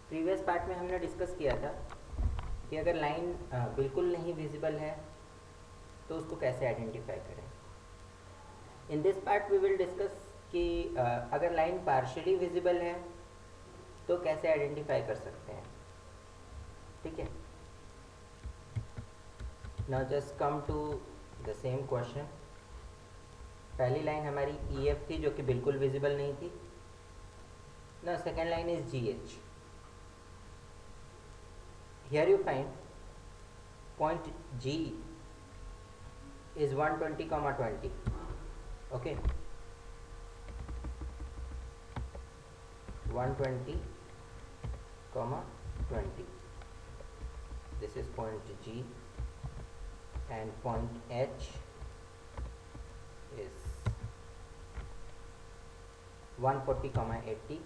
Previous part में हमने discuss किया था कि अगर लाइन बिल्कुल नहीं विजिबल है तो उसको कैसे आइडेंटिफाई करें। In this part we will discuss कि अगर लाइन पार्शियली विजिबल है तो कैसे आइडेंटिफाई कर सकते हैं। ठीक है, now just come to the same question. पहली लाइन हमारी ई एफ थी जो कि बिल्कुल विजिबल नहीं थी। Now second line is G H. Here you find point G is 120, 20. Okay, 120, 20. This is point G and point H is 140, 80.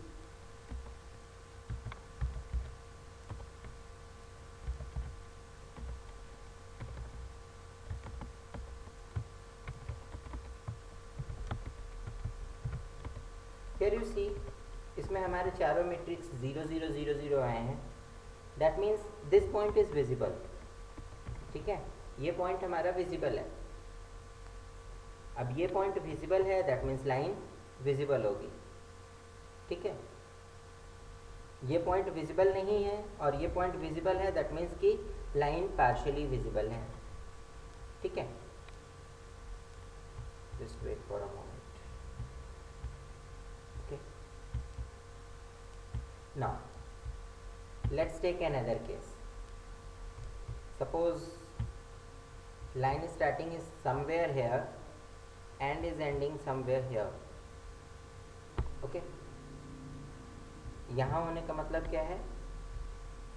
Here you see, इसमें हमारे चारों मैट्रिक्स 0 0 0 0 आए हैं। That means this point is visible. ठीक है, ये point हमारा visible है। अब ये पॉइंट विजिबल है, दैट मीन्स लाइन विजिबल होगी। ठीक है, ये पॉइंट विजिबल नहीं है और ये पॉइंट विजिबल है, दैट मीन्स कि लाइन पार्शियली विजिबल है। ठीक है, just wait for a moment. Now let's take another case. Suppose line starting is somewhere here and is ending somewhere here. Okay, यहाँ होने का मतलब क्या है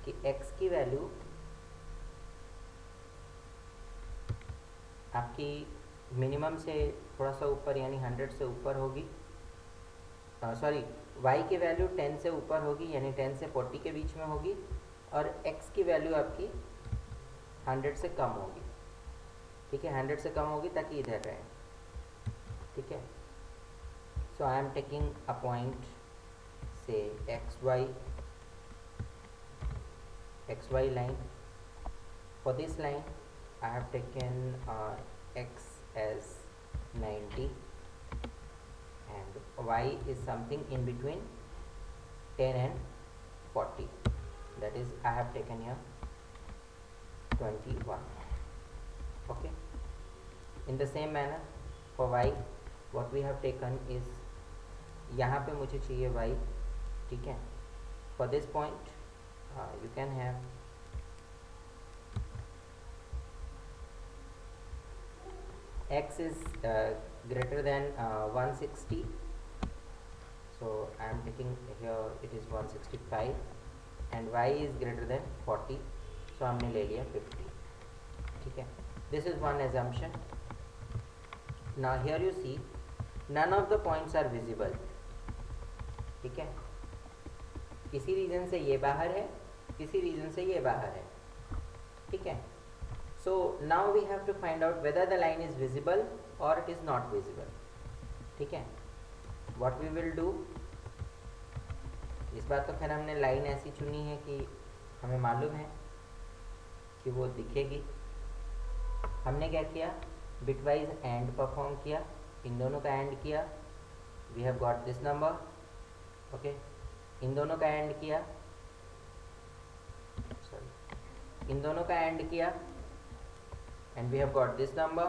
कि x की वैल्यू आपकी मिनिमम से थोड़ा सा ऊपर यानी 100 से ऊपर होगी। सॉरी, y की वैल्यू 10 से ऊपर होगी यानी 10 से 40 के बीच में होगी और x की वैल्यू आपकी 100 से कम होगी। ठीक है, 100 से कम होगी ताकि इधर रहे। ठीक है, so I am taking a point से X Y line. For this line I have taken x as 90 and y is something in between 10 and 40, that is I have taken here 21. Okay, in the same manner for y what we have taken is, यहाँ पे मुझे चाहिए y। ठीक है, for this point you can have x is greater than 160, so I am taking here it is 165 and y is greater than 40, so हमने ले लिया 50. ठीक है, this is one assumption. Now here you see none of the points are visible. ठीक है, किसी reason से ये बाहर है, किसी रीजन से ये बाहर है। ठीक है, so now we have to find out whether the line is visible or it is not visible. ठीक है, what we will do, इस बार तो खैर हमने लाइन ऐसी चुनी है कि हमें मालूम है कि वो दिखेगी। हमने क्या किया, बिटवाइज एंड परफॉर्म किया, इन दोनों का एंड किया, we have got this number. Okay, इन दोनों का एंड किया, सॉरी, इन दोनों का एंड किया and we have got this number.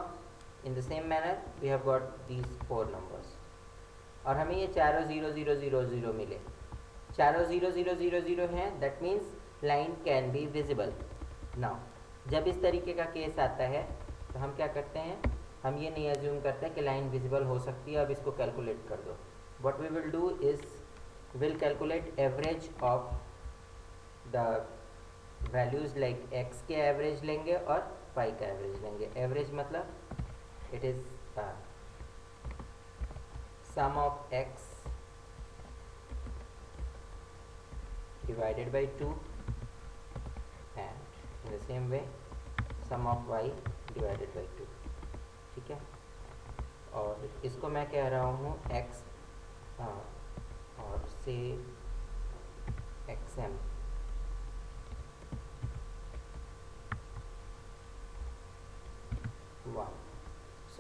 In the same manner we have got these 4 numbers और हमें ये चारों 0 0 0 0 मिले। चारों 0 0 0 0 हैं, that means line can be visible. Now जब इस तरीके का केस आता है तो हम क्या करते हैं, हम ये नहीं अज्यूम करते कि लाइन विजिबल हो सकती है। अब इसको कैलकुलेट कर दो। what we will do is we'll calculate average of the values, like x के एवरेज लेंगे और y का एवरेज लेंगे। एवरेज मतलब it is sum of x divided by 2 and in the same way sum of y divided by 2। ठीक है, और इसको मैं कह रहा हूँ x और से xm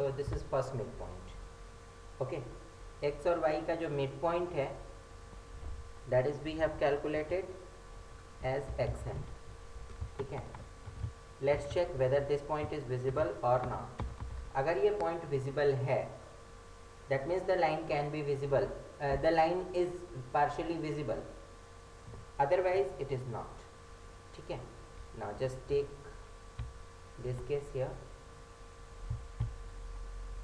so this is first mid point. Okay, X और वाई का जो मिड पॉइंट है that is we have calculated as X N. ठीक है, let's check whether this point is visible और नॉट. अगर ये पॉइंट विजिबल है that means the line can be visible, the line is partially visible, otherwise it is not. ठीक है, now just take this case here.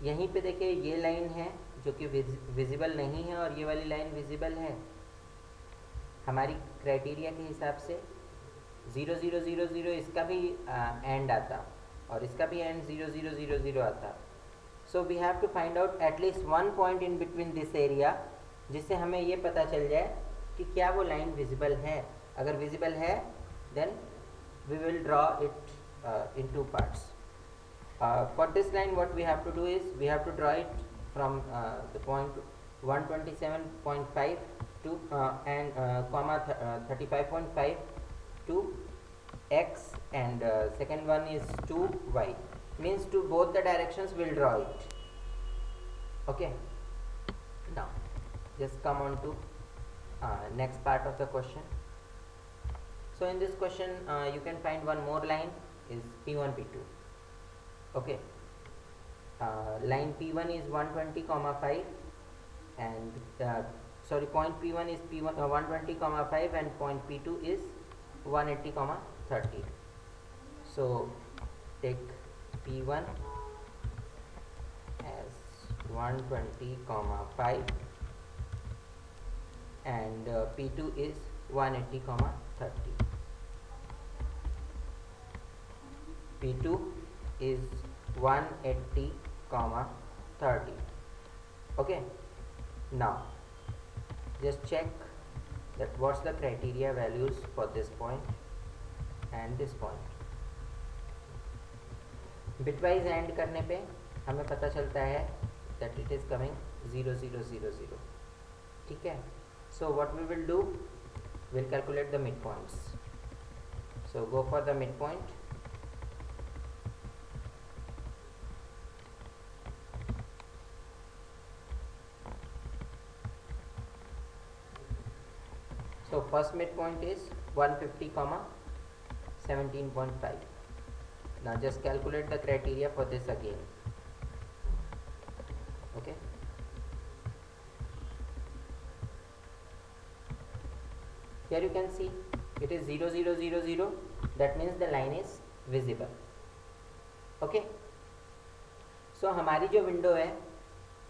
यहीं पे देखिए ये लाइन है जो कि विजिबल नहीं है और ये वाली लाइन विजिबल है. हमारी क्राइटेरिया के हिसाब से 0 0 0 0 इसका भी एंड आता और इसका भी एंड 0 0 0 0 आता. So we have to find out at least one point in between this area जिससे हमें ये पता चल जाए कि क्या वो लाइन विजिबल है. अगर विजिबल है then we will draw it in two parts. For this line what we have to do is we have to draw it from the point 127.5 to and comma 35.5 to x and second one is to y, means to both the directions we'll draw it. Okay, now just come on to next part of the question. So in this question you can find one more line is p1 p2. Okay, line p1 is 120,5 and sorry, point p1 is p1 120,5 and point p2 is 180,30. so take p1 as 120,5 and p2 is 180,30. p2 is 180,30. okay, now just check that what's the criteria values for this point and this point. Bitwise and करने पे हमें पता चलता है that it is coming 0 0 0 0. ठीक है, so what we will do, we'll calculate the midpoints. So go for the midpoint. So first midpoint is 150, 17.5. Now just calculate the criteria for this again. Okay, here you can see it is 0 0 0 0. that means the line is visible. Okay, so हमारी जो window है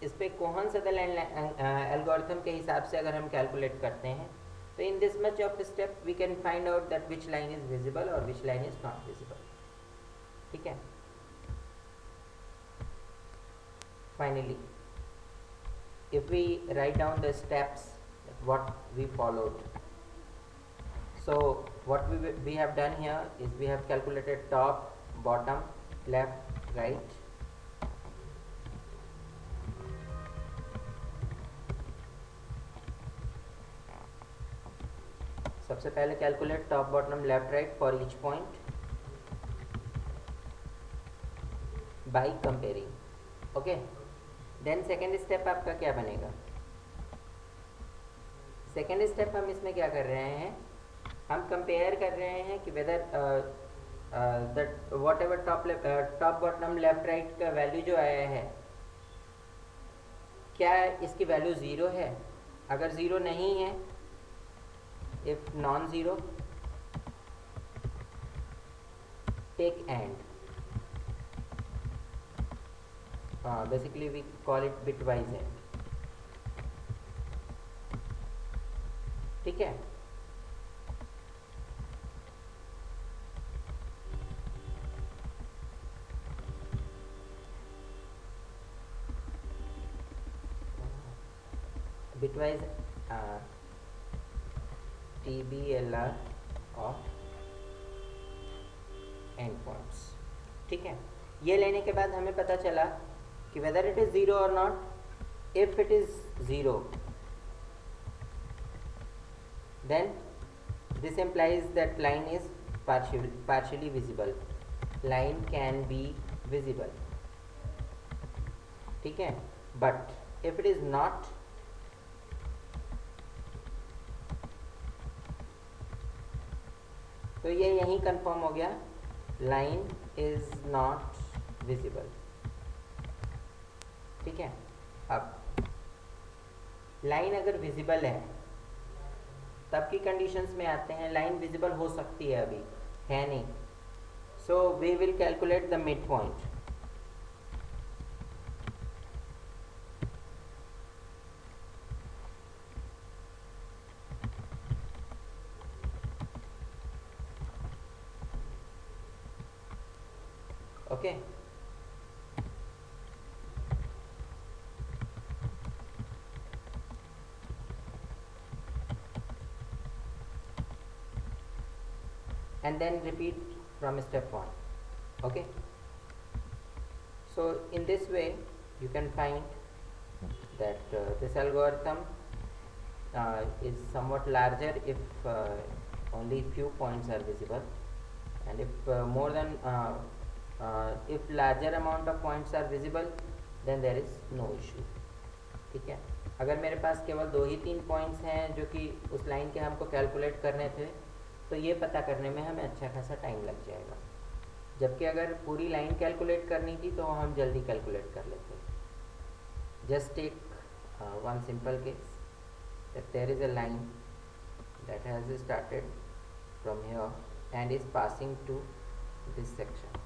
इस पे Kohn-Sutherland algorithm के हिसाब से अगर हम कैलकुलेट करते हैं तो in this much of step we can find out that which line is visible or which line is not visible. ठीक है, finally if we write down the steps what we followed. So what we have done here is we have calculated top, bottom, left, right. सबसे पहले calculate top bottom left right for each point by comparing. Okay, then second step आपका क्या बनेगा. Second step हम इसमें क्या कर रहे हैं, हम कंपेयर कर रहे हैं कि whether that what ever top bottom left right का वैल्यू जो आया है क्या इसकी वैल्यू ज़ीरो है. अगर ज़ीरो नहीं है, if non-zero take and basically we call it bitwise and. ठीक है, bitwise TBLR of and points. ठीक है, ये लेने के बाद हमें पता चला कि वेदर इट इज़ ज़ीरो और not. If it is zero then this implies that line is partially visible. Line can be visible. ठीक है, but if it is not, तो ये यहीं कंफर्म हो गया, लाइन इज नॉट विजिबल। ठीक है, अब लाइन अगर विजिबल है तब की कंडीशंस में आते हैं। लाइन विजिबल हो सकती है, अभी है नहीं, so we will calculate the mid point. Okay, and then repeat from step 1. Okay, so in this way you can find that this algorithm is somewhat larger if only few points are visible, and if if larger amount of points are visible, then there is no issue. ठीक है, अगर मेरे पास केवल 2 ही 3 points हैं जो कि उस line के हमको कैलकुलेट करने थे, तो ये पता करने में हमें अच्छा खासा टाइम लग जाएगा। जबकि अगर पूरी लाइन कैलकुलेट करनी थी तो हम जल्दी कैलकुलेट कर लेते। Just take one simple case that there is a line that has started from here and is passing to this section.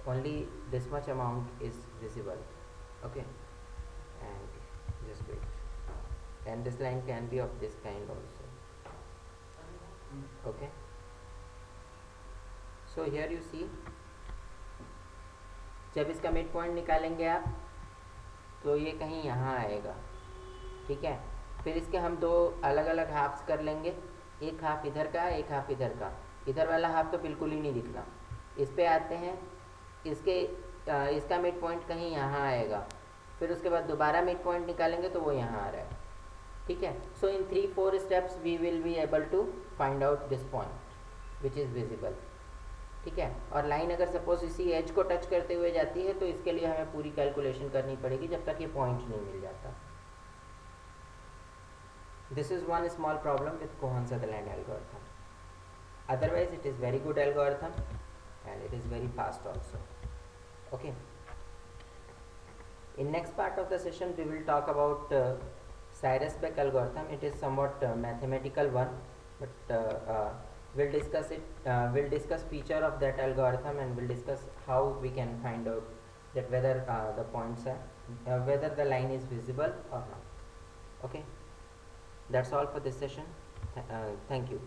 Only this much amount is visible. Okay, and just wait, and this line can be of this kind also. Okay, so here you see, जब इसका mid point निकालेंगे आप तो ये कहीं यहाँ आएगा। ठीक है, फिर इसके हम 2 अलग अलग हाफ्स कर लेंगे, एक हाफ इधर का, एक हाफ इधर का। इधर वाला हाफ तो बिल्कुल ही नहीं दिखना। इस पे आते हैं, इसका मिड पॉइंट कहीं यहाँ आएगा, फिर उसके बाद दोबारा मिड पॉइंट निकालेंगे तो वो यहाँ आ रहा है। ठीक है, so in 3-4 steps we will be able to find out this point which is visible. ठीक है, और लाइन अगर सपोज इसी एज को टच करते हुए जाती है तो इसके लिए हमें पूरी कैलकुलेशन करनी पड़ेगी जब तक ये पॉइंट नहीं मिल जाता। This is one small problem with Cohen-Sutherland algorithm. Otherwise, it is very good algorithm and it is very fast also. Okay. In next part of the session, we will talk about Cyrus-Beck algorithm. It is somewhat mathematical one, but we'll discuss it. We'll discuss feature of that algorithm and we'll discuss how we can find out that whether the points are whether the line is visible or not. Okay. That's all for this session. Thank you.